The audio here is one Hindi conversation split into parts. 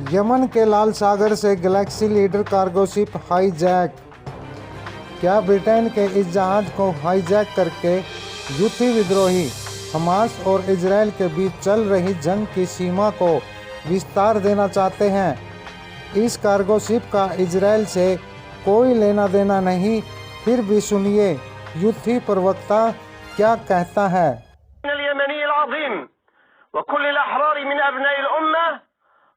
यमन के लाल सागर से Galaxy leader cargo ship hijack. क्या ब्रिटेन के इस जहाज को हाईजैक करके यूथी विद्रोही हमास और इजराइल के बीच चल रही जंग की सीमा को विस्तार देना चाहते हैं? इस कार्गो शिप का इजराइल से कोई लेना देना नहीं, फिर भी सुनिए यूथी प्रवक्ता क्या कहता है।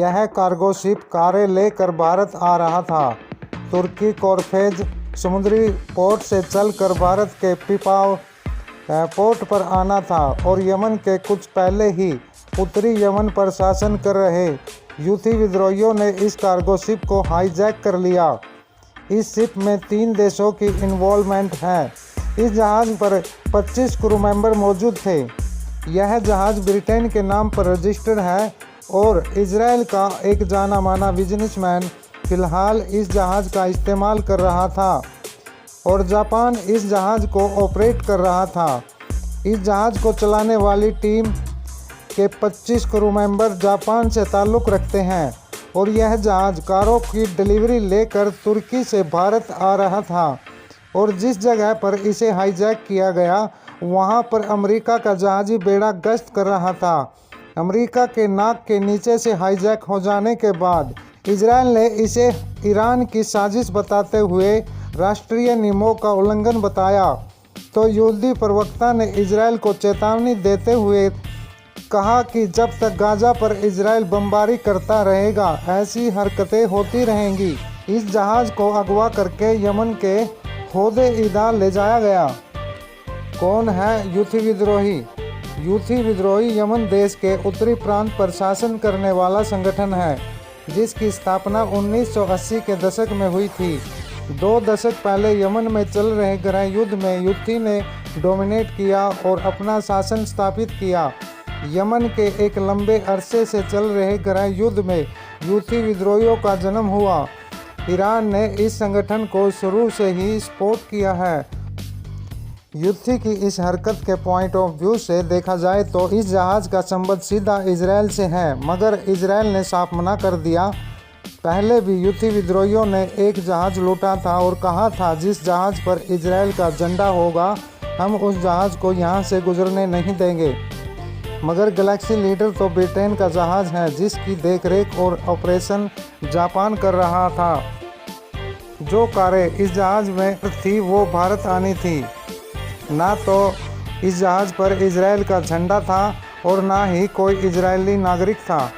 यह कार्गो शिप कारें लेकर भारत आ रहा था। तुर्की कोरफेज समुद्री पोर्ट से चलकर भारत के पिपाव पोर्ट पर आना था और यमन के कुछ पहले ही उत्तरी यमन पर शासन कर रहे यूथी विद्रोहियों ने इस कार्गो शिप को हाईजैक कर लिया। इस शिप में 3 देशों की इन्वॉल्वमेंट है। इस जहाज़ पर 25 क्रू मेंबर मौजूद थे। यह जहाज़ ब्रिटेन के नाम पर रजिस्टर्ड है और इजराइल का एक जाना माना बिजनेसमैन फ़िलहाल इस जहाज़ का इस्तेमाल कर रहा था और जापान इस जहाज़ को ऑपरेट कर रहा था। इस जहाज़ को चलाने वाली टीम के 25 क्रू मेंबर जापान से ताल्लुक़ रखते हैं और यह जहाज़ कारों की डिलीवरी लेकर तुर्की से भारत आ रहा था और जिस जगह पर इसे हाईजैक किया गया वहां पर अमेरिका का जहाज़ी बेड़ा गश्त कर रहा था। अमेरिका के नाक के नीचे से हाईजैक हो जाने के बाद इजराइल ने इसे ईरान की साजिश बताते हुए राष्ट्रीय नियमों का उल्लंघन बताया। तो यूदी प्रवक्ता ने इजराइल को चेतावनी देते हुए कहा कि जब तक गाजा पर इजराइल बमबारी करता रहेगा ऐसी हरकतें होती रहेंगी। इस जहाज़ को अगवा करके यमन के होदे-ईदा ले जाया गया। कौन है यूथी विद्रोही? यूथी विद्रोही यमन देश के उत्तरी प्रांत पर शासन करने वाला संगठन है जिसकी स्थापना 1980 के दशक में हुई थी। 2 दशक पहले यमन में चल रहे गृह युद्ध में यूथी ने डोमिनेट किया और अपना शासन स्थापित किया। यमन के एक लंबे अरसे से चल रहे गृह युद्ध में यूथी विद्रोहियों का जन्म हुआ। ईरान ने इस संगठन को शुरू से ही सपोर्ट किया है। यूथी की इस हरकत के पॉइंट ऑफ व्यू से देखा जाए तो इस जहाज़ का संबंध सीधा इजराइल से है, मगर इजराइल ने साफ मना कर दिया। पहले भी यूथी विद्रोहियों ने एक जहाज़ लूटा था और कहा था जिस जहाज़ पर इजराइल का झंडा होगा हम उस जहाज़ को यहाँ से गुजरने नहीं देंगे। मगर गैलेक्सी लीडर तो ब्रिटेन का जहाज़ है जिसकी देखरेख और ऑपरेशन जापान कर रहा था। जो कारें इस जहाज़ में थी वो भारत आनी थी। ना तो इस जहाज़ पर इजराइल का झंडा था और ना ही कोई इजरायली नागरिक था।